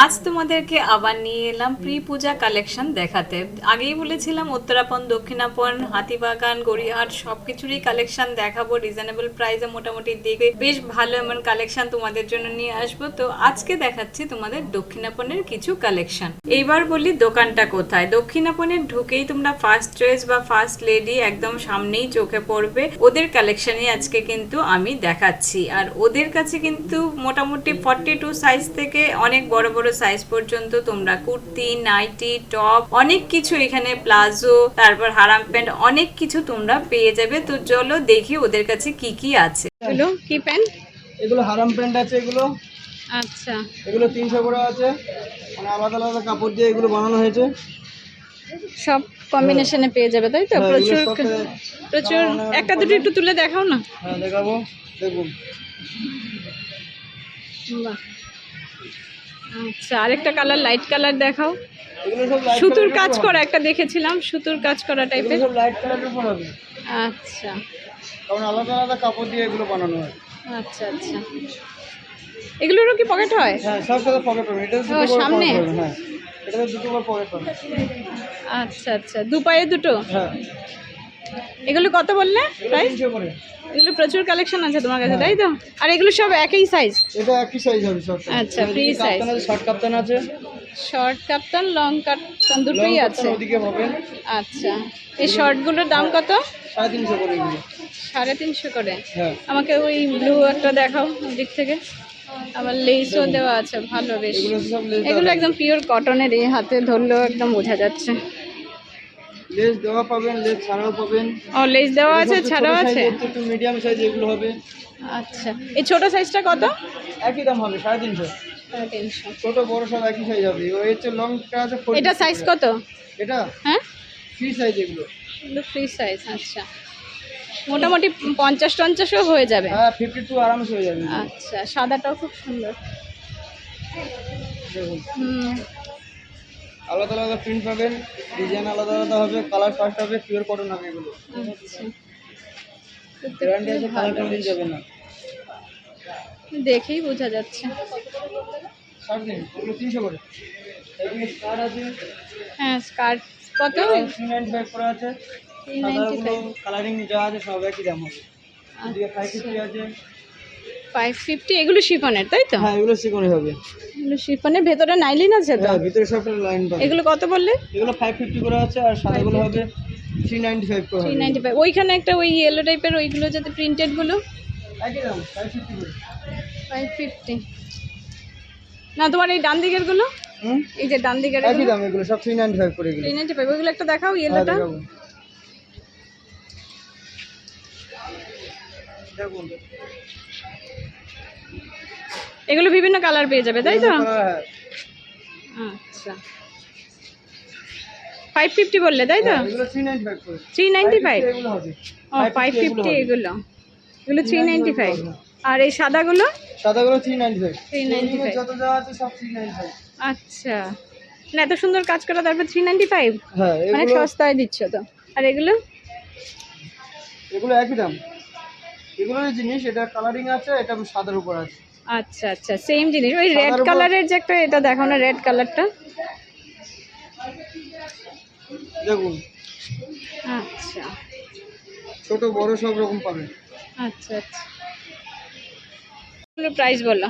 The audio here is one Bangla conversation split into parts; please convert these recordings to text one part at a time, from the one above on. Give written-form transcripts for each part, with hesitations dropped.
আজ তোমাদেরকে আবার নিয়ে এলাম প্রি পূজা কালেকশন দেখাতে। আগেই বলেছিলাম উত্তরাপন, দক্ষিণাপন, হাতিবাগান, গড়িয়াহাট সবকিছুরই কালেকশন দেখাবো রিজনেবল প্রাইসে, মোটামুটি দেখে বেশ ভালো এমন কালেকশন তোমাদের জন্য নিয়ে আসবো। তো আজকে দেখাচ্ছি তোমাদের দক্ষিণাপনের কিছু কালেকশন। এইবার বলি দোকানটা কোথায়। দক্ষিণাপনের ঢুকেই তোমরা ফার্স্ট চয়েস বা ফার্স্ট লেডি একদম সামনেই চোখে পড়বে। ওদের কালেকশনই আজকে কিন্তু আমি দেখাচ্ছি। আর ওদের কাছে কিন্তু মোটামুটি 42 সাইজ থেকে অনেক বড় বড় সাইজ পর্যন্ত তোমরা কুর্তি, নাইটি, টপ অনেক কিছু, এখানে প্লাজো, তারপর হারাম প্যান্ট অনেক কিছু তোমরা পেয়ে যাবে। তো চলো দেখি ওদের কাছে কি কি আছে। এগুলো কি প্যান্ট? এগুলো হারাম প্যান্ট আছে। এগুলো আচ্ছা, এগুলো 300 করে আছে, মানে আলাদা আলাদা কাপড় দিয়ে এগুলো বানানো হয়েছে। সব কম্বিনেশনে পেয়ে যাবে তাই তো? হ্যাঁ, এগুলো প্রচুর সব প্রচুর। একটা দুটো একটু তুলে দেখাও না। হ্যাঁ দেখাবো, দেখুন। বাহ, আচ্ছা, আরেকটা কালার লাইট কালার দেখাও। এগুলো সব লাইট সুতোর কাজ করা একটা দেখেছিলাম, সুতোর কাজ করা এগুলো টাইপের। সব লাইট কালারের উপর হবে, আচ্ছা কারণ আলাদা আলাদা কাপড় দিয়ে এগুলো বানানো হয়। আচ্ছা আচ্ছা, এগুলোরও কি পকেট হয়? হ্যাঁ, সব সাথে পকেট হবে। এটা দুটো করে সামনে? পকেট হবে। হ্যাঁ, এটাতে দুটো করে পকেট হবে। আচ্ছা আচ্ছা, দু পায়ে দুটো। হ্যাঁ, এগুলো কত বললে প্রাইস? 300 করে। এগুলো প্রচুর কালেকশন আছে তোমার কাছে তাই তো? আর এগুলো সব একই সাইজ? এটা একই সাইজ হবে সব। আচ্ছা, ফ্রি সাইজ। কাপ্তান আছে, শর্ট কাপ্তান আছে। শর্ট কাপ্তান, লং কাপ্তান দুটোই লং আছে। কাপ্তান ওদিকে পাবেন। আচ্ছা, এই শর্টগুলোর দাম কত? 350 করে এগুলো। 350 করে। হ্যাঁ, আমাকে ওই ব্লু একটা দেখাও ওদিক থেকে। আবার লেসও দেওয়া আছে, ভালো বেশ। এগুলো সব লেস এগুলো একদম পিওর কটনের, এই হাতে ধরলেও একদম বোঝা যাচ্ছে। লেস দেওয়া পাবেন, লেস ছাড়াও পাবেন। ও, লেস দেওয়া আছে, ছাড়াও আছে। একটু মিডিয়াম সাইজ এগুলো হবে। আচ্ছা, এই ছোট সাইজটা কত? একই দাম হবে, 350। 350। ছোট বড় সব একই সাইজ হবে। ওই হচ্ছে লংটা আছে 40 এটা সাইজ করে। কত? এটা হ্যাঁ, ফ্রি সাইজ এগুলো। এগুলো ফ্রি সাইজ। আচ্ছা, মোটামুটি 50-50ও হয়ে যাবে। হ্যাঁ, 52 আরামসে হয়ে যাবে। আচ্ছা, সাদাটাও খুব সুন্দর। দেখুন, হুম, আলাদা আলাদা প্রিন্ট পাবেন, ডিজাইন আলাদা আলাদা হবে, কালার ফার্স্ট হবে, পিওর কটন হবে এগুলো। আচ্ছা, গ্যারান্টি আছে, কালার কোনোদিন যাবে না। দেখেই বোঝা যাচ্ছে। শার্ট দিন, এগুলো 300 করে। এগুলো স্কার্ট আছে, হ্যাঁ, স্কার্ট কত? 395 করে আছে। সাদাগুলো 395। কালারিং যা আছে সব একই দাম হবে। এদিকে আচ্ছা, 550 আছে। 550। এগুলো শিফনের তাই তো? হ্যাঁ, এগুলো চিকনে হবে। এগুলো শিফনের, ভেতরে নাইলিন আছে তো? হ্যাঁ, ভিতরে সব লাইন পাবে। এগুলো কত বললে? এগুলো 550 করে আছে, আর সাদাগুলো হবে 395 করে হবে। 395। ওইখানে একটা ওই ইয়েলো টাইপের, ওইগুলো যাতে প্রিন্টেড গুলো। একই দাম, 550 করে। 550 না, তোমার এই ডান দিকের গুলো, হুম, এই যে ডান দিকের একই দাম এগুলো সব 395 করে এগুলো। 395। ওইগুলো একটা দেখাও, হ্যাঁ, ইয়েলোটা। দেখাবো। দেখুন, এগুলো বিভিন্ন কালার পেয়ে যাবে তাই তো? হ্যাঁ, আচ্ছা, 550 বললে তাই তো? এগুলো 395 করে। 395। এগুলো হবে। ও, 550 এগুলো, এগুলো 395। আর এই সাদাগুলো? সাদাগুলো 395। 395। যত যা আছে সব 395। আচ্ছা, না এত সুন্দর কাজ করা, তারপর 395, হ্যাঁ, মানে এগুলো সস্তায় দিচ্ছ তো। আর এগুলো? এগুলো একই দাম। এগুলোর জিনিস, এটা কালারিং আছে, এটা সাদার উপর আছে। আচ্ছা আচ্ছা, সেম জিনিস। ওই রেড সাদার উপর- কালারের যে একটা, এটা দেখো না, রেড কালারটা। দেখুন, আচ্ছা ছোট বড় সব রকম পাবেন। আচ্ছা আচ্ছা, প্রাইস বলো।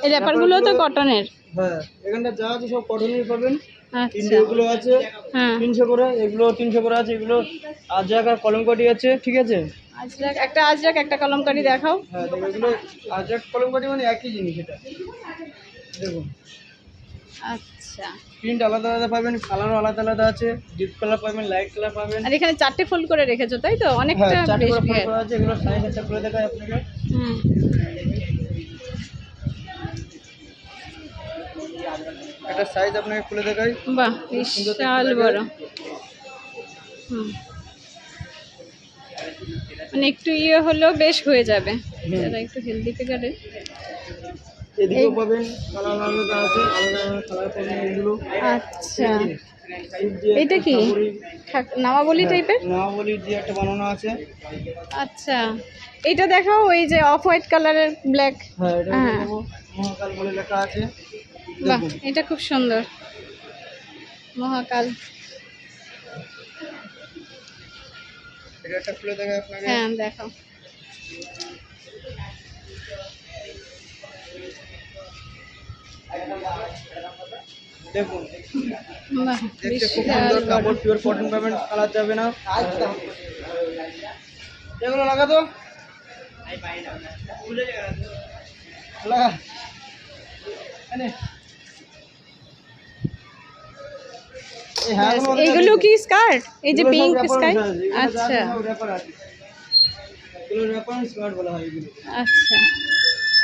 এই র্যাপারগুলো তো কটনের? হ্যাঁ, এখানটা যা আছে সব কটনের পাবেন। আচ্ছা, ইন্ডিয়াগুলো আছে হ্যাঁ। 300 করে, এগুলো 300 করে আছে। এগুলো আজরাক আর কলমকারি আছে, ঠিক আছে? আজরাক, একটা আজরাক, একটা কলমকারি দেখাও। হ্যাঁ, দেখুন, এগুলো আজরাক কলমকারি মানে একই জিনিস এটা। দেখুন, আচ্ছা, প্রিন্ট আলাদা আলাদা পাবেন, কালারও আলাদা আলাদা আছে। ডিপ কালার পাবেন, লাইট কালার পাবেন। আর এখানে 4টে ফোল্ড করে রেখেছো তাই তো? হ্যাঁ, অনেকটা 4 বেশ করে ফোল্ড ঘের। করা আছে। এগুলো সাইজ আছে, করে দেখায় আপনাকে। হুম, একটা সাইজ আপনাকে খুলে দেখাই। বাহ, বিশাল বড়। হুম, মানে একটু ইয়ে হলেও বেশ হয়ে যাবে, যারা একটু হেলদি ফিগারে। এদিকেও পাবেন, কালার আলাদা আছে, আলাদা আলাদা কালার পাবেন এগুলো। আচ্ছা, এটা কি নামাবলি টাইপের? নামাবলির দিয়ে একটা বানানো আছে। আচ্ছা, এটা দেখাও, ওই যে অফ হোয়াইট কালারের ব্ল্যাক। হ্যাঁ, এটা হ্যাঁ, দেখাবো। মহাকাল বলে লেখা আছে। বাহ, দেখুন এটা খুব সুন্দর। মহাকাল। এটা একটা খুলে দেখাই আপনাকে। হ্যাঁ, দেখাও। দেখুন বাহ, দেখতে খুব বিশাল সুন্দর, বড়। কাপড় পিওর কটন পাবেন, কালার যাবে না। এগুলো লাগাতো লাগা এনে এই ব্যাস, হ্যাঁ এগুলো কি স্কার্ট? এই যে পিঙ্ক স্কাই। আচ্ছা র্যাপার আছে, এগুলো র্যাপার স্কার্ট বলা হয় এগুলো। আচ্ছা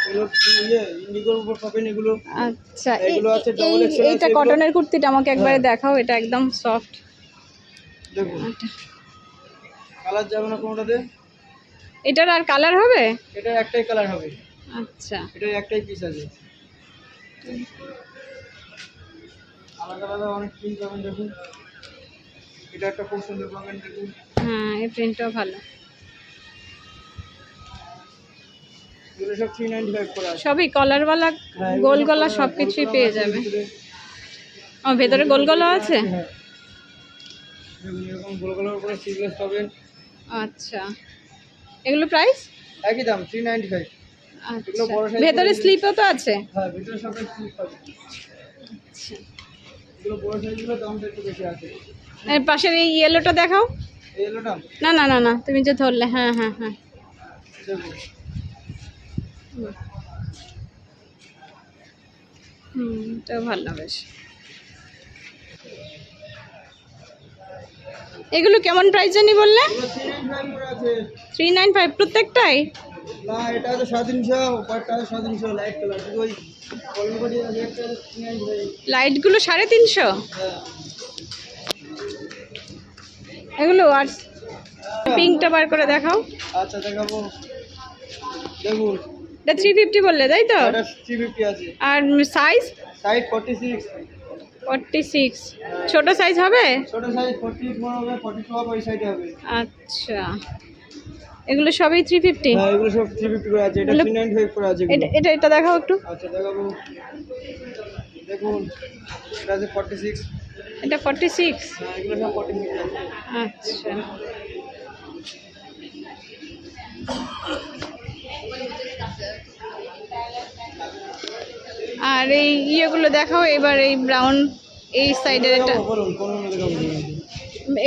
এগুলো ইন্ডিগোর উপর পাবেন এগুলো। আচ্ছা। এগুলো আছে এই ডবল এক্সেল এইটা আছে এগুলো। কটনের কুর্তিটা আমাকে একবারে হ্যাঁ। দেখাও, এটা একদম সফট। দেখুন কালার যাবে না কোনোটাতে। এটার আর কালার হবে? এটার একটাই কালার হবে, আচ্ছা এটার একটাই পিস আছে। আলাদা আলাদা অনেক প্রিন্ট পাবেন দেখুন। এটা একটা খুব সুন্দর পাবেন দেখুন। হ্যাঁ, এই প্রিন্টটাও ভালো। এগুলো সব 395 করে আছে। সবই কলারওয়ালা, হ্যাঁ, গোল এগুলো গলা সব সব গোল কিছুই গলা পেয়ে আছে যাবে। ভিতরে। ও, ভেতরে গোল গলা আছে? হ্যাঁ। দেখুন এরকম গোল গলার উপরে সিগলেস পাবেন। আচ্ছা, এগুলো প্রাইস? একই দাম 395। এগুলো আচ্ছা, বড় size ভেতরে গুলো- স্লিপও তো আছে? হ্যাঁ ভিতরে সব স্লিপ পাবেন। আচ্ছা, এগুলো বড় সাইজগুলো দামটা একটু বেশি আছে। এর পাশের এই ইয়েলোটা দেখাও। এই এলোটা না না না না, তুমি যে ধরলে, হ্যাঁ হ্যাঁ হ্যাঁ। দেখুন তো ভালো বেশ। এগুলো কেমন প্রাইস জানি বললে? এগুলো 395 করে আছে। 395 প্রত্যেকটাই? না এটা আছে 350, উপরটা আছে 350 লাইট কালার। ওই কলম করে আছে একটা 395। লাইটগুলো 350? হ্যাঁ এগুলো আর পিঙ্কটা বার করে দেখাও। আচ্ছা দেখাবো। দেখুন এটা 350 বললে, তাই তো? এটা 350 আছে। আর সাইজ? সাইজ 46। 46। ছোট সাইজ হবে? ছোট সাইজ 41 হবে, 42 হবে, ওই সাইডে হবে। আচ্ছা, এগুলো সবই 350? হ্যাঁ এগুলো সব 350 করে আছে। এটা এগুলো- 395 করে আছে এগুলো। এটা দেখাও একটু। আচ্ছা দেখাবো। দেখুন এটা আছে 46। এটা 46? হ্যাঁ এগুলো সব 46 আছে। আচ্ছা, আর এই ইয়েগুলো দেখাও এবার, এই ব্রাউন, এই সাইডের এটা, বলুন কোন দেখাবো?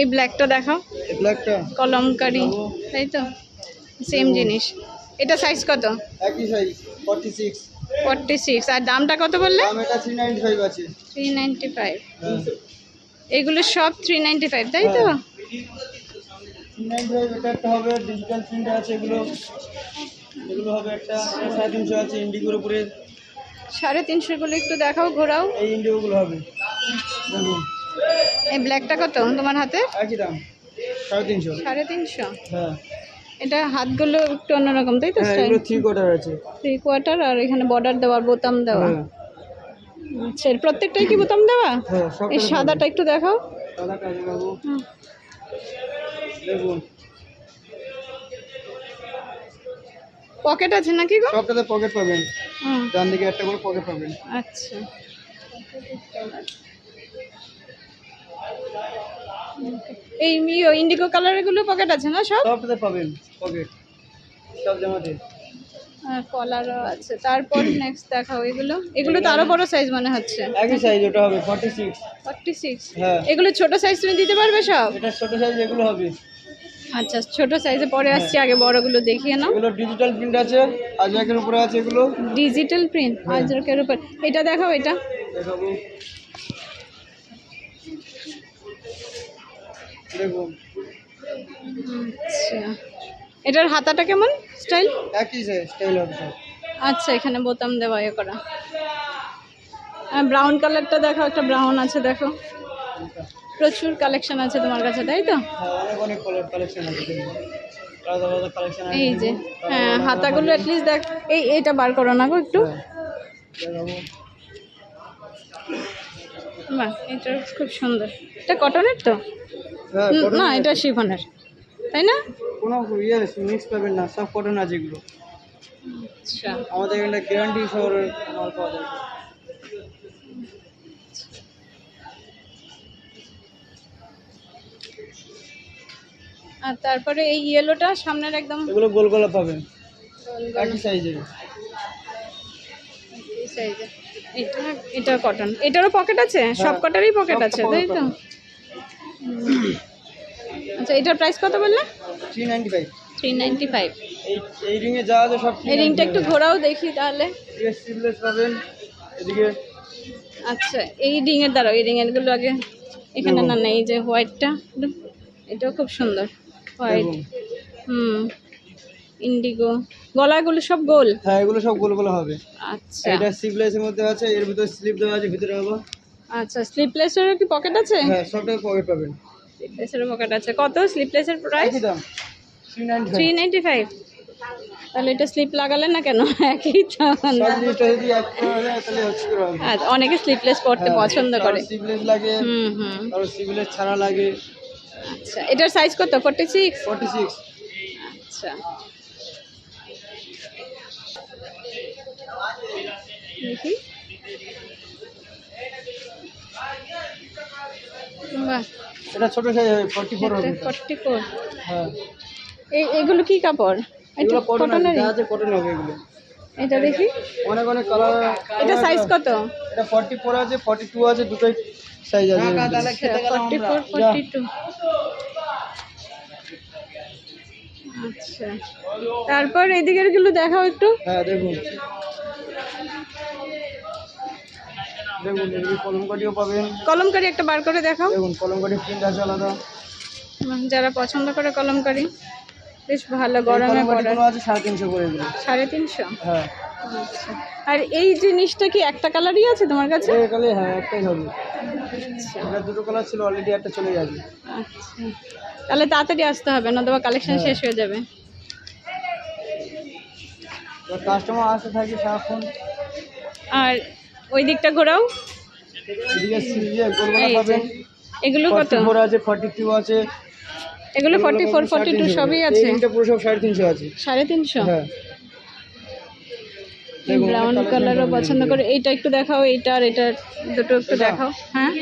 এই ব্ল্যাকটা দেখাও। এই ব্ল্যাকটা কলমকারি, তাই তো? সেম জিনিস। এটা সাইজ কত? একই সাইজ 46। 46। আর দামটা কত বললে? দাম এটা 395 আছে। 395। হ্যাঁ এগুলো সব 395, তাই তো? 395। এটা একটা হবে ডিজিটাল প্রিন্ট আছে এগুলো। এগুলো হবে একটা 350 আছে ইন্ডিগোর উপরে। 350 গুলো একটু দেখাও, ঘোরাও। এই ইন্ডিগোগুলো হবে দেখুন। এই ব্ল্যাকটা কত তোমার হাতে? একই দাম 350। 350? হ্যাঁ এটা হাতগুলো একটু অন্যরকম, তাই তো? হ্যাঁ স্টাইল এগুলো 3/4 আছে। 3/4, আর এখানে বর্ডার দেওয়া, বোতাম দেওয়া। হ্যাঁ আচ্ছা, এর প্রত্যেকটাই কি বোতাম দেওয়া? হ্যাঁ সব এই সাদাটা একটু দেখাও। সাদাটা দেখাবো। হুম। দেখুন পকেট আছে নাকি গো? সবটাতে পকেট পাবেন। হুম, ডান দিকে একটা করে পকেট পাবেন। আচ্ছা। এই ইন্ডিগো কালারের গুলো পকেট আছে না সব? সবটাতে পাবেন পকেট, সব জামাতে। আর কলারও আছে। তারপর নেক্সট দেখাও এগুলো তো আরো বড় সাইজ মনে হচ্ছে। একই সাইজ ওটা হবে 46। 46? হ্যাঁ এগুলো ছোট সাইজ তুমি দিতে পারবে সব? এটা ছোট সাইজ এগুলো হবে। আচ্ছা, ছোট সাইজে পরে আসছি, আগে বড়গুলো দেখিয়ে নাও। এগুলো ডিজিটাল প্রিন্ট আছে, আজরাকের উপরে আছে এগুলো। ডিজিটাল প্রিন্ট আজরকের উপর। এটা দেখাও, এটা দেখাবো। দেখুন আচ্ছা, এটার হাতাটা কেমন স্টাইল? একই স্টাইল হবে সব। আচ্ছা, এখানে বোতাম দেওয়া ইয়ে করা। ব্রাউন কালারটা দেখাও, একটা ব্রাউন আছে দেখো। প্রচুর কালেকশন আছে তোমার কাছে, তাই তো? হ্যাঁ অনেক অনেক কালার কালেকশন আছে দেখুন। আলাদা আলাদা কালেকশন আছে। এই যে, হ্যাঁ, হাতাগুলো অ্যাটলিস্ট দেখ। এইটা বার করো না গো একটু। দেখাবো। বাহ, এটা খুব সুন্দর। এটা কটনের তো? হ্যাঁ কটন না, এটা শিফনের, তাই না? কোনো ইয়ে মিক্স পাবেন না, সব কটন আছে এগুলো। আচ্ছা, আমাদের এখানে গ্যারান্টি শহরের মাল পাওয়া যায়। আর তারপরে এই ইয়েলোটা সামনের একদম এগুলো গোল গলা পাবেন, একই সাইজের। এই সাইজে এটা এটা কটন, এটারও পকেট আছে, সব কটারই পকেট আছে তাই তো? আচ্ছা এটার প্রাইস কত বললে? 395। 395। এই রিংয়ে যা আছে সব এই রিংটা একটু ঘোরাও দেখি তাহলে। স্লিভলেস পাবেন এদিকে। আচ্ছা এই রিংয়ের দ্বারা এই রিংয়ের গুলো আগে এখানে না নেই, যে হোয়াইটটা এটাও খুব সুন্দর হোয়াইট। ইন্ডিগো, গলাগুলো সব গোল? হ্যাঁ এগুলো সব গোল গোল হবে। আচ্ছা এটা স্লিভলেসের মধ্যে আছে, এর ভিতরে স্লিপ দেওয়া আছে ভিতরে আবার। আচ্ছা স্লিপলেসেরও কি পকেট আছে? হ্যাঁ সবটাই পকেট পাবেন। স্লিপলেসেরও পকেট আছে। কত স্লিপলেসের প্রাইস? একই দাম 395। 395। তাহলে এটা স্লিপ লাগালে না কেন? একই দাম। সব জিনিসটা যদি এক করে হয় তাহলে হচ্ছে করে হবে। আচ্ছা অনেকে স্লিপলেস পরতে পছন্দ করে। স্লিভলেস লাগে, আর স্লিভলেস ছাড়া লাগে। আচ্ছা এটার সাইজ কত? 46? 46। আচ্ছা দেখি, বাহ এটা ছোট সাইজ হবে, 44 হবে। 44। হ্যাঁ এগুলো কি কাপড়? এগুলো কটন আছে, কটনেরই? যা আছে কটন হবে এগুলো। এটা দেখি, অনেক অনেক কালার। এটা সাইজ কত? এটা 44 আছে, 42 আছে, দুটোই সাইজ আছে। 44 42। আচ্ছা তারপর এদিকের গুলো দেখাও একটু। হ্যাঁ দেখুন দেখুন এদিকে কলমকাঠিও পাবেন। কলমকারি একটা বার করে দেখাও। দেখুন কলমকাঠি প্রিন্ট আছে আলাদা। যারা পছন্দ করে কলমকারি, বেশ ভালো গরমে পড়ে। কলমকাঠিগুলো আছে 350 করে এগুলো। 350? হ্যাঁ। আচ্ছা আর এই জিনিসটা কি একটা কালারই আছে তোমার কাছে? এই কালার হ্যাঁ একটাই হবে। আচ্ছা এটা দুটো কালার ছিল, অলরেডি একটা চলে যাবে। আচ্ছা তাহলে তাড়াতাড়ি আসতে হবে, না দেওয়া কালেকশন শেষ হয়ে যাবে। কাস্টমার আসতে থাকে সারাক্ষণ। আর ওই দিকটা ঘোরাও। এদিকে সিরিজে গোলগোলা পাবেন। এগুলো কত? 44 আছে, 42 আছে। এগুলো 44 42 সবই আছে? এইটা পুরো সব 350 আছে। 350? হ্যাঁ ব্রাউন কালারও পছন্দ করে। এইটা একটু দেখাও, এইটা আর এটা দুটো একটু দেখাও। হ্যাঁ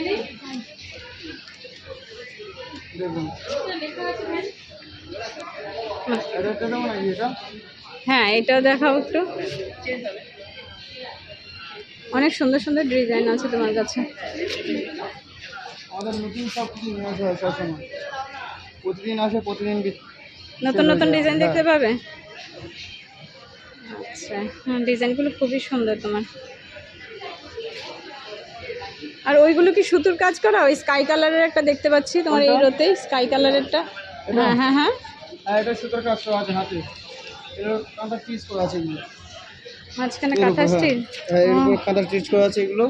দেখুন এটা কেমন আছে এটা? হ্যাঁ এটাও দেখাও একটু। অনেক সুন্দর সুন্দর ডিজাইন আছে তোমার কাছে। আমাদের নতুন সব কিছু নিয়ে আসা হয় সবসময়, প্রতিদিন আসে, প্রতিদিন নতুন নতুন ডিজাইন দেখতে পাবে। আচ্ছা হ্যাঁ ডিজাইনগুলো খুবই সুন্দর তোমার। আর ওইগুলো কি সুতোর কাজ করা? ওই স্কাই কালারের একটা দেখতে পাচ্ছি তোমার এই রোতেই, স্কাই কালারেরটা। হ্যাঁ হ্যাঁ হ্যাঁ হ্যাঁ এটা সুতোর কাজ করা আছে হাতে। এটা কাঁথার পিস করা আছে এগুলো, মাঝখানে কাঁথা স্টিল। হ্যাঁ এর উপর কাঁথার পিস করা আছে এগুলো।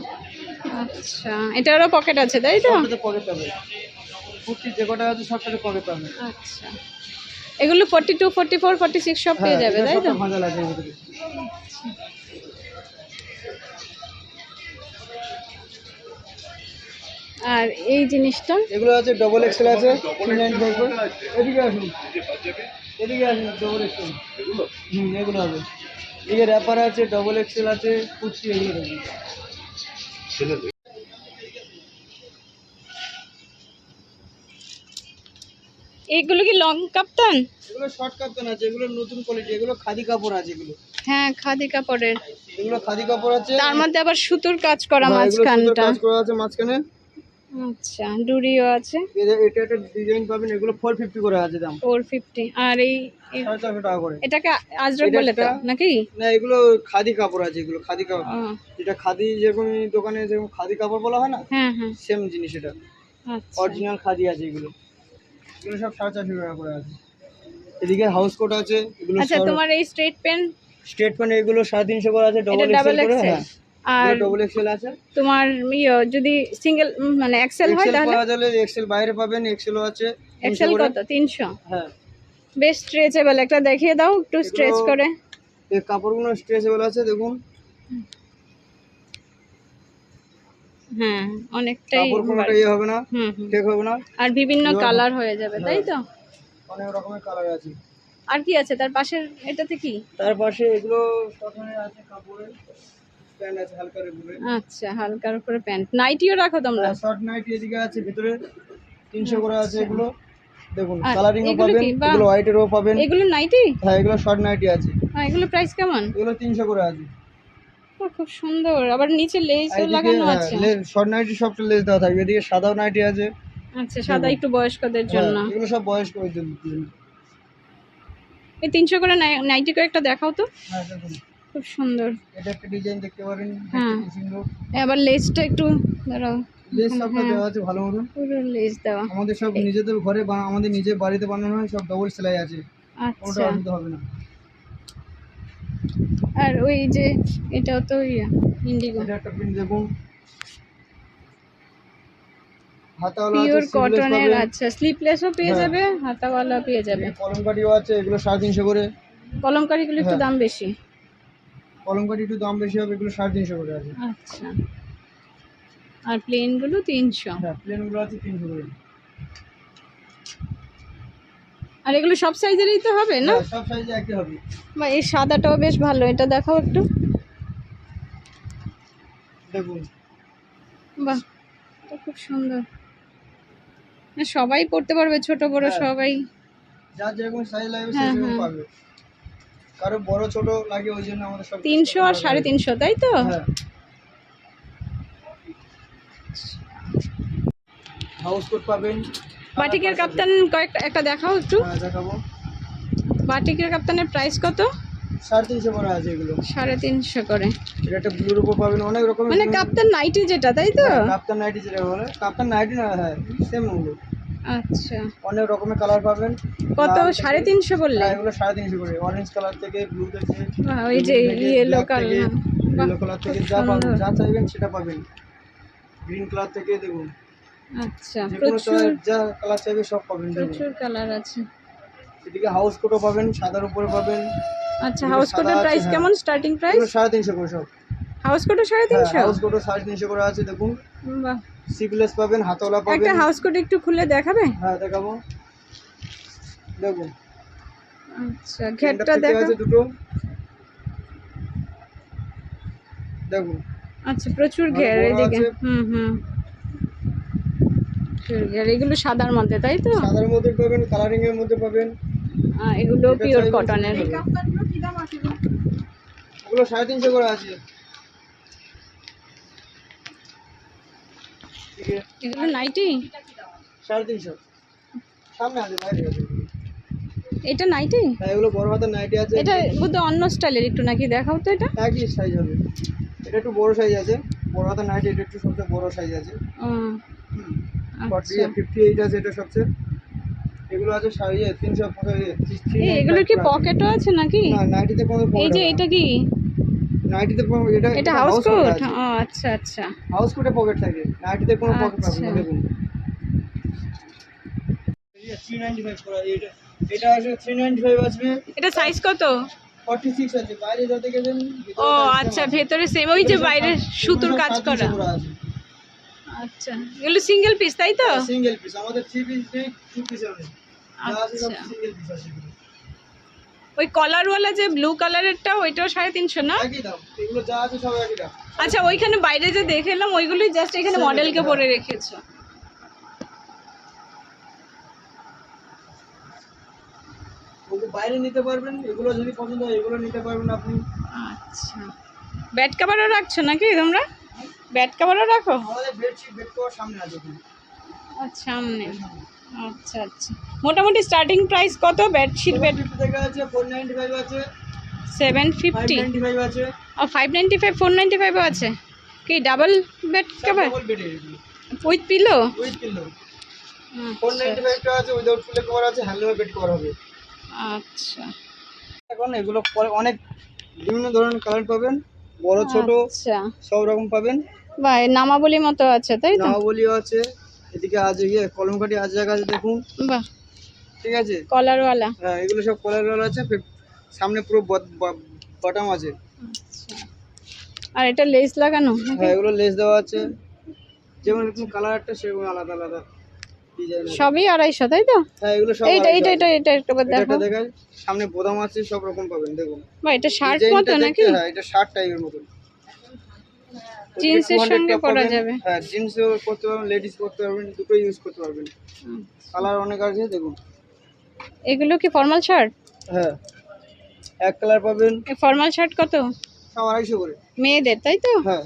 আচ্ছা এটারও পকেট আছে তাই তো? সবটাতে পকেট পাবে, কুর্তি যে কটা আছে সবটাতে পকেট পাবে। আচ্ছা এগুলো 42 44 46 সব পেয়ে যাবে তাই তো? ভালো লাগে এর ভিতরে। আর এই জিনিসটা এগুলো আছে ডবল এক্সেল আছে 395। এদিকে আসুন, এদিকে আসুন, ডবল এক্সেল এগুলো হবে। এদিকে র্যাপার আছে, ডবল এক্সেল আছে, কুর্তি এগুলো দেখুন। এইগুলো কি লং কাপ্তান? এগুলো শর্ট কাপ্তান আছে, এগুলো নতুন কোয়ালিটি, এগুলো খাদি কাপড় আছে এগুলো। হ্যাঁ খাদি কাপড়ের, এগুলো খাদি কাপড় আছে, তার মধ্যে আবার সুতোর কাজ করা এগুলো সুন্দর মাঝখানটা। কাজ করা আছে মাঝখানে। আচ্ছা ডুরিও আছে। এটা একটা ডিজাইন পাবেন, এগুলো 450 করে আছে দাম। 450। আর এই 450 টাকা করে। এটাকে আজরক বলে তো নাকি? না এগুলো খাদি কাপড় আছে, এগুলো খাদি কাপড়। যেটা খাদি যেরকম দোকানে যেরকম খাদি কাপড় বলা হয় না, হ্যাঁ হ্যাঁ সেম জিনিস এটা। আচ্ছা অরিজিনাল খাদি আছে এগুলো। এগুলো সব 450 টাকা করে আছে। এদিকে হাউস কোট আছে এগুলো। আচ্ছা তোমার এই স্ট্রেট পেন, স্ট্রেট প্যান্ট এগুলো 350 করে আছে, ডবল এক্সেল করে। হ্যাঁ আর ডবল এক্সেল আছে। তোমার যদি সিঙ্গেল মানে এক্সেল হয় এক্সেল তাহলে? পাওয়া যাবে, এক্সেল বাইরে পাবেন, এক্সেলও আছে। এক্সেল কত? 300? হ্যাঁ বেশ স্ট্রেচেবল, একটা দেখিয়ে দাও একটু স্ট্রেচ করে। এই কাপড়গুলো স্ট্রেচেবল আছে দেখুন। হ্যাঁ অনেকটাই কাপড় কোনোটা ইয়ে হবে না, ঠিক হবে না। আর বিভিন্ন কালার হয়ে যাবে তাই তো? অনেক রকমের কালার আছে। আর কি আছে তার পাশের এটাতে? কি তার পাশে এগুলো কটনের আছে, কাপড়ের প্যান্ট আছে হালকার উপরে। আচ্ছা হালকার উপরে প্যান্ট। নাইটিও রাখো তোমরা? শর্ট নাইটি এদিকে আছে ভিতরে 300 করে আছে এগুলো। দেখুন আর কালারিংও এগুলো পাবেন, কি? বাহ। এগুলো হোয়াইটেরও পাবেন। এগুলো নাইটি? হ্যাঁ এগুলো শর্ট নাইটি আছে, এগুলো প্রাইস কেমন? এগুলো 300 করে আছে। খুব সুন্দর, আবার নিচে আর লেসও এদিকে লাগানো আছে। শর্ট নাইটি সবটা লেস দেওয়া থাকবে, এদিকে সাদাও নাইটি আছে। আচ্ছা, সাদা দেখুন। একটু বয়স্কদের হ্যাঁ জন্য। এগুলো সব বয়স্কদের জন্য। এই 300 করে নাইটি করে একটা দেখাও তো। হ্যাঁ দেখুন খুব সুন্দর। এটা একটা ডিজাইন দেখতে পারেন, হ্যাঁ। খুব সুন্দর। আবার লেসটা একটু দাঁড়াও। লেস সবটা হ্যাঁ, দেওয়া আছে ভালো মতন। পুরো লেস দেওয়া। আমাদের সব নিজেদের ঘরে আমাদের নিজের বাড়িতে বানানো হয়, সব ডবল সেলাই আছে, ওটা আচ্ছা, অসুবিধা হবে না। আর ওই যে এটাও তো ইন্ডিগো এটা একটা প্রিন্ট দেখুন, হাতাওয়ালা আছে, পিওর সিভলেস কটনের। পাবেন। আচ্ছা, স্লিপলেসও পেয়ে হ্যাঁ। যাবে, হাতাওয়ালা পেয়ে যাবে। কলমকারিও আছে, এগুলো 350 করে। কলমকারিগুলো একটু হ্যাঁ। দাম বেশি। কলমকারি একটু দাম বেশি হবে, এগুলো 350 করে আছে। আচ্ছা, আর প্লেনগুলো 300। হ্যাঁ প্লেনগুলো আছে 300 করে। আর এগুলো সব সাইজেরই তো হবে না? হ্যাঁ, সব সাইজে একই হবে। বা এই সাদাটাও বেশ ভালো, এটা দেখাও একটু। দেখুন বাহ, এটা খুব সুন্দর। সবাই পড়তে পারবে, ছোট বড় হ্যাঁ। সবাই। যার যেরকম সাইজ লাগবে হ্যাঁ, সেরকম হ্যাঁ। পাবে, কারো বড় ছোট লাগে ওই জন্য আমাদের সব 300 আর 350, তাই তো? হ্যাঁ। হাউস কোট পাবেন। বাটিকের কাপ্তান একটা দেখাও একটু। হ্যাঁ দেখাবো। বাটিকের কাপ্তানের প্রাইস কত? 350 করে আছে এগুলো। 350 করে। এটা একটা ব্লুর উপর পাবেন, অনেক রকমের। মানে কাপ্তান নাইটি যেটা, তাই তো? কাপ্তান নাইটি যেটা বলে, কাপ্তান নাইটি না, হ্যাঁ সেম ওগুলো। আচ্ছা, অনেক রকমের কালার পাবেন। কত? লাল থেকে- 350 বললে? হ্যাঁ এগুলো 350 করে, অরেঞ্জ কালার থেকে, ব্লু থেকে, বাহ, ওই যে ইয়েলো কালার। ইয়েলো কালার থেকে যা পাবেন, যা চাইবেন সেটা পাবেন। গ্রিন কালার থেকে দেখুন, আচ্ছা, যে কোনো প্রচুর যা কালার চাইবে সব পাবেন। দেখুন প্রচুর কালার আছে। এদিকে হাউস কোটও পাবেন, সাদার উপরে পাবেন। আচ্ছা, এগুলো হাউস সাদা কোটের আছে, প্রাইস হ্যাঁ। কেমন? স্টার্টিং প্রাইস এগুলো 350 করে সব। হাউস কোটও হ্যাঁ 350? হাউস কোটও 350 করে আছে দেখুন। বাহ, সিপলেস পাবেন, হাতওয়ালা একটা পাবেন। হাউস কোট একটু খুলে দেখাবে? হ্যাঁ দেখাবো, দেখুন আচ্ছা, এন্ডার ঘেরটা থেকে দেখা। আছে দুটো, দেখুন। আচ্ছা, প্রচুর আর ঘের বড় এদিকে। আছে। হুম। প্রচুর ঘের, এগুলো সাদার মধ্যে, তাই তো? সাদার মধ্যে পাবেন, কালারিং এর মধ্যে পাবেন। এগুলো যেটা পিওর চাইবেন কটনের। সেটা পাবেন। ওগুলো 350 করে আছে। ঠিক আছে, এগুলো নাইটি? 350 সামনে আছে, বাইরে আছে। এটা নাইটি? হ্যাঁ এগুলো বড় হাতের নাইটি আছে। এটা বোধহয় অন্য স্টাইলের একটু, নাকি? দেখাও তো এটা। একই সাইজ হবে, এটা একটু বড় সাইজ আছে। বড় হাতের নাইটি এটা একটু সবচেয়ে বড় সাইজ আছে। ও, 40 আচ্ছা। 58 আছে এটা সবচেয়ে। এগুলো আছে 350। এগুলোর কি পকেটও আছে নাকি? না নাইটিতে কোনো এই পকেট যে হবে না। এটা কি? নাইটিতে এটা হাউস কোট কোট? আছে। ও আচ্ছা আচ্ছা। হাউস কোটে পকেট থাকে, নাইটিতে কোনো পকেট পাবেন না। আচ্ছা। দেখুন এটা 395 করা, এটা আছে 395 আসবে। এটা সাইজ কত? 46 আছে, বাইরে যত গেলেন। ও আচ্ছা, ভেতরে সেম, ওই যে বাইরে সুতোর কাজ করা। আচ্ছা, এগুলো সিঙ্গেল পিস, তাই তো? সিঙ্গেল পিস, আমাদের 3 পিস নেই, 2 পিস আছে। যা আছে সব আচ্ছা, সিঙ্গেল পিস আছে। ওই কলারওয়ালা যে ব্লু কালারেরটা, ওইটাও 350 না? একই দাম, এগুলো যা আছে সব একই দাম। আচ্ছা, ওইখানে বাইরে যে দেখে এলাম ওইগুলোই জাস্ট এখানে Same মডেলকে দাম, পরে রেখেছো। ওগুলো বাইরে নিতে পারবেন, এগুলো যদি পছন্দ হয় এগুলো নিতে পারবেন আপনি। আচ্ছা, ব্যাট কাভারও রাখছো নাকি তোমরা? ব্যাট কাভারও রাখো? আমাদের বেড কভার সামনে আছে ওখানে। আচ্ছা, সামনে। আচ্ছা আচ্ছা, মোটামুটি স্টার্টিং প্রাইস কত বেডশিট? 750 থেকে আছে, 495 আছে, 750? 595 আছে। ও 595, 495ও আছে। কি double bed cover double bed এগুলো উইথ পিলো? With pillow. 495 টা আছে, উইদাউট পিলো কভার আছে, হ্যান্ডলুমের বেড কভার হবে। আচ্ছা এখন এগুলো অনেক বিভিন্ন ধরনের কালার পাবেন, বড় ছোট আচ্ছা, সব রকম পাবেন। বাহ, নামাবলী মতো আছে, তাই তো? নামাবলিও আছে। এদিকে আছে কলমকাঠি আছে, জায়গা আছে দেখুন। বাহ, ঠিক আছে, কলারওয়ালা। হ্যাঁ এগুলো সব কলার আছে। সামনে পুরো বটম আছে। আচ্ছা, আর এটা লেস লাগানো নাকি? হ্যাঁ এগুলো লেস দেওয়া আছে, যেমন এরকম কালার একটা সেরকম আলাদা আলাদা ডিজাইন আছে। সবই 250, তাই তো? হ্যাঁ এগুলো সব এইটা আড়াইশো এইটা আছে। এটা এটা একবার এটা দেখো। একটা দেখাই, সামনে বোতাম আছে, সব রকম পাবেন দেখুন। বাহ, এটা শার্ট ডিজাইনটা মতো দেখতে, নাকি? হ্যাঁ এটা শার্ট টাইপের মতো। জিন্সের সঙ্গে পরা যাবে। হ্যাঁ জিন্সও করতে পারবেন, লেডিস করতে পারবেন, দুটো ইউজ করতে পারবেন। কালার অনেক আছে দেখুন। এগুলো কি ফর্মাল শার্ট? হ্যাঁ এক কালার পাবেন, ফর্মাল শার্ট কত? সব 250 করে। মেয়েদের তাই তো? হ্যাঁ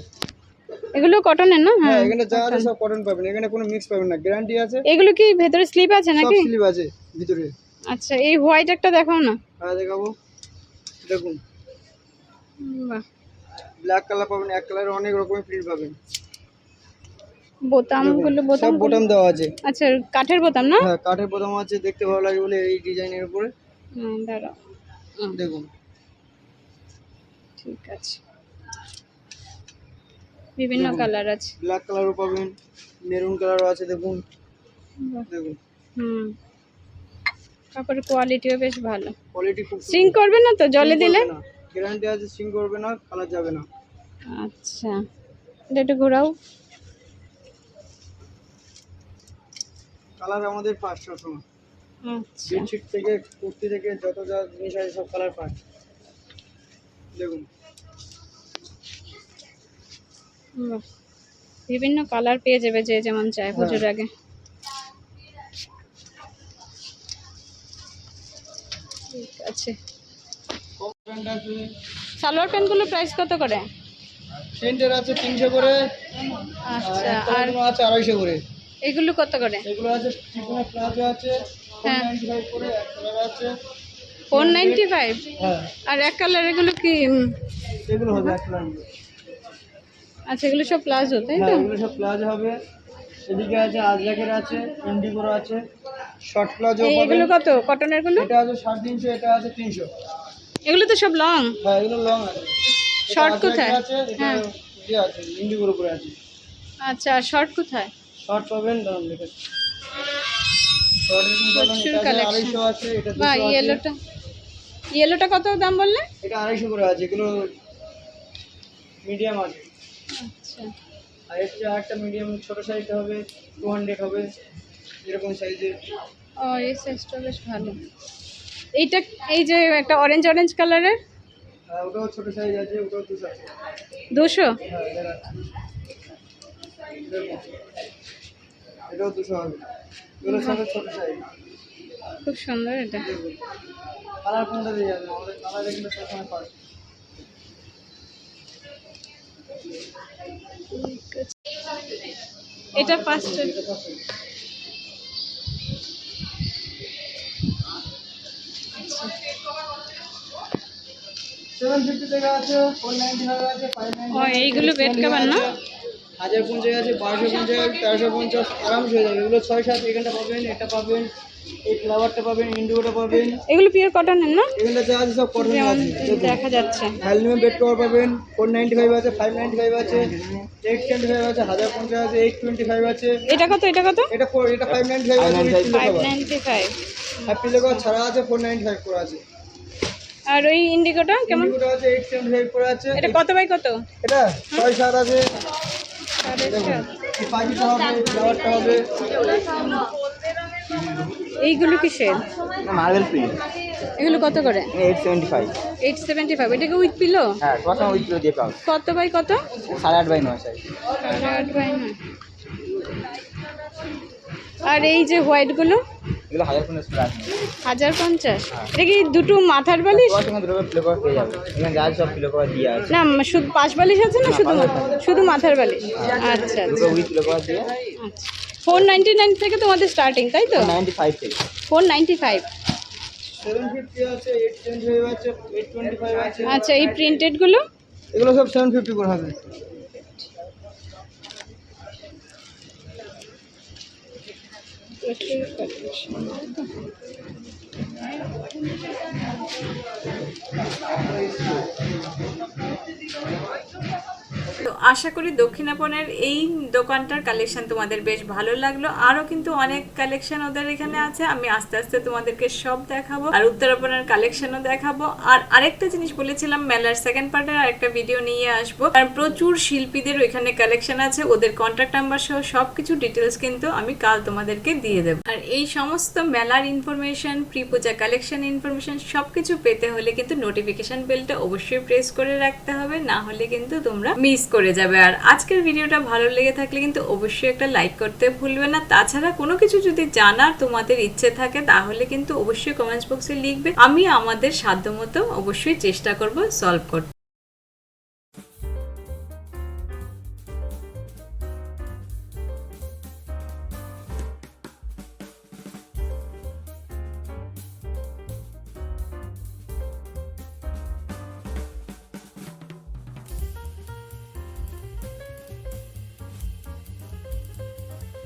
এগুলো কটনের না? হ্যাঁ হ্যাঁ এখানে যা আছে সব কটন পাবেন, এখানে কোনো মিক্স পাবেন না, গ্যারান্টি আছে। এগুলো কি ভেতরে স্লিপ আছে সব নাকি? স্লিভ আছে ভিতরে। আচ্ছা, এই হোয়াইট একটা দেখাও না। হ্যাঁ দেখাবো, দেখুন বাহ, ব্ল্যাক কালার পাবেন, এক কালারে অনেক রকমের প্রিন্ট পাবেন। বোতামগুলো সব বোতাম দেওয়া আছে। আচ্ছা, কাঠের বোতাম না? হ্যাঁ কাঠের বোতাম আছে, দেখতে ভালো লাগে বলে এই ডিজাইনের উপরে দাঁড়াও, দেখুন। ঠিক আছে, বিভিন্ন কালার আছে। ব্ল্যাক কালারও পাবেন, মেরুন কালারও আছে দেখুন। বাহ, দেখুন কাপড়ের কোয়ালিটিও বেশ ভালো। কোয়ালিটি খুব সিং করবে না তো জলে দিলে? গ্যারান্টি আছে, সিং করবে না, কালার যাবে না। আচ্ছা, এটা একটু ঘোরাও। কালার আমাদের ফার্স্ট সবসময়, আচ্ছা, বেডশিট থেকে কুর্তি থেকে যত যা জিনিস আছে সব কালার ফার্স্ট। দেখুন বাহ, বিভিন্ন কালার পেয়ে যাবে যে যেমন চায় পুজোর আগে। ঠিক আছে, প্যান্ট আছে, সালোয়ার প্যান্টগুলো প্রাইস কত করে? প্রিন্টের আছে 300 করে, আচ্ছা, আর আর আছে 250 করে। এগুলো কত করে? এগুলো আছে চিকনের প্লাজো আছে হ্যাঁ, 495 করে, এক কালার আছে 495। হ্যাঁ আর এক কালার এগুলো কি এগুলো হবে এক কালার। আচ্ছা, এগুলো সব প্লাজো তাই তো? হ্যাঁ এগুলো সব প্লাজো হবে। এদিকে আছে আজরাকের আছে, ইন্ডিগোর আছে, শর্ট প্লাজো পাবেন। এগুলো কত কটনের গুলো? এটা আছে 350, এটা আছে 300। এগুলো তো সব লং। হ্যাঁ এগুলো লং আছে। শর্ট কোথায়? আছে, এটা হ্যাঁ, ইয়ে আছে ইন্ডিগোর উপরে আছে। আচ্ছা, আর শর্ট কোথায়? শর্ট পাবেন, দাম দেখে শর্টের কিন্তু প্রচুর এটা কালেকশন। 250 আছে, এটা 200 বা আছে। ইয়েলোটা কত দাম বললে? এটা 250 করে আছে, এগুলো মিডিয়াম আছে। আচ্ছা, আর এটা একটা মিডিয়াম ছোট সাইজটা হবে 200 হবে, এরকম সাইজের। ও এই সাইজটা বেশ ভালো। এইটা, এই যে একটা অরেঞ্জ অরেঞ্জ কালারের, আর ওটাও ছোট সাইজ আছে, ওটাও 200 আছে। 200। হ্যাঁ দেখুন, এটাও 200 হবে, এগুলো সব ছোট সাইজ। খুব সুন্দর এটা। দেখুন কালার কোনটা দিয়ে যাবে, আমাদের কালার এগুলো সবসময় পাবে। এটা 5টা। এটা 750 টাকা আছে, 495 আছে, 595 ও এইগুলো বেড কভার না? 1050 আছে, 1250, 1350 আরামসে হয়ে যাবে। এগুলো 6-7 এখানটা পাবেন, এটা পাবেন, এই ফ্লাওয়ারটা পাবেন, ইন্ডিগোটা পাবেন। এগুলো পিওর কটনের না? এখানটা যা আছে সব কটন যেমন আছে। দেখুন দেখা যাচ্ছে। অ্যালুমিনিয়াম বেড কভার পাবেন, 495 আছে, 595 আছে, 825 আছে, 1050 আছে, 825 আছে। এটা কত? এটা কত? এটা 595 আছে, 595। হ্যাপি লেখা ছাড়া আছে, 495 করে আছে। আর ওই ইন্ডিগোটা কেমন? ইন্ডিগোটা আছে 875 করে আছে। এটা কত বাই কত? এটা 6-7 আছে। 7.5। এই পাখিটা হবে, ফ্লাওয়ারটা হবে। এইগুলো কিসের? মার্বেল প্রিন্ট এগুলো কত করে? 875। 875। এটা কি উইথ পিলো? হ্যাঁ প্রথম উইথ দিয়ে পাও কত বাই কত? 8.5/9 সাইজ। 8.5। আর এই যে হোয়াইটগুলো? এগুলো 1050 প্লাস। 1050। এটা কি দুটো মাথার বালিশ? তোমার সঙ্গে দুটো প্লে কভার পেয়ে যাবে, এখানে যা আছে সব প্লে কভার দিয়ে আছে। না, শুধু পাশ বালিশ আছে না শুধু শুধু মাথার বালিশ? আচ্ছা দুটো আচ্ছা উইথ প্লে কভার দিয়ে আচ্ছা। 499 থেকে তোমাদের স্টার্টিং তাই তো? 95 থেকে। 495। 750 আছে, 825 আছে, 825 আছে। আচ্ছা, এই প্রিন্টেডগুলো? এগুলো সব 750 করে হবে। তো আশা করি দক্ষিণাপনের এই দোকানটার কালেকশন তোমাদের বেশ ভালো লাগলো। আরো কিন্তু অনেক কালেকশন ওদের এখানে আছে, আমি আস্তে আস্তে তোমাদেরকে সব দেখাবো, আর উত্তরাপনের কালেকশনও দেখাবো। আর আরেকটা জিনিস বলেছিলাম, মেলার সেকেন্ড পার্টের আরেকটা ভিডিও নিয়ে আসবো। আর প্রচুর শিল্পীদের ওইখানে কালেকশন আছে, ওদের কন্ট্যাক্ট নাম্বার সহ সবকিছু ডিটেলস কিন্তু আমি কাল তোমাদেরকে দিয়ে দেবো। আর এই সমস্ত মেলার ইনফরমেশন, প্রি পূজা কালেকশন ইনফরমেশন সবকিছু পেতে হলে কিন্তু নোটিফিকেশন বেলটা অবশ্যই প্রেস করে রাখতে হবে, না হলে কিন্তু তোমরা মিস করে যাবে। আর আজকের ভিডিওটা ভালো লেগে থাকলে কিন্তু অবশ্যই একটা লাইক করতে ভুলবে না। তাছাড়া কোনো কিছু যদি জানার তোমাদের ইচ্ছে থাকে তাহলে কিন্তু অবশ্যই কমেন্টস বক্সে লিখবে, আমি আমাদের সাধ্যমতো অবশ্যই চেষ্টা করব সলভ করতে।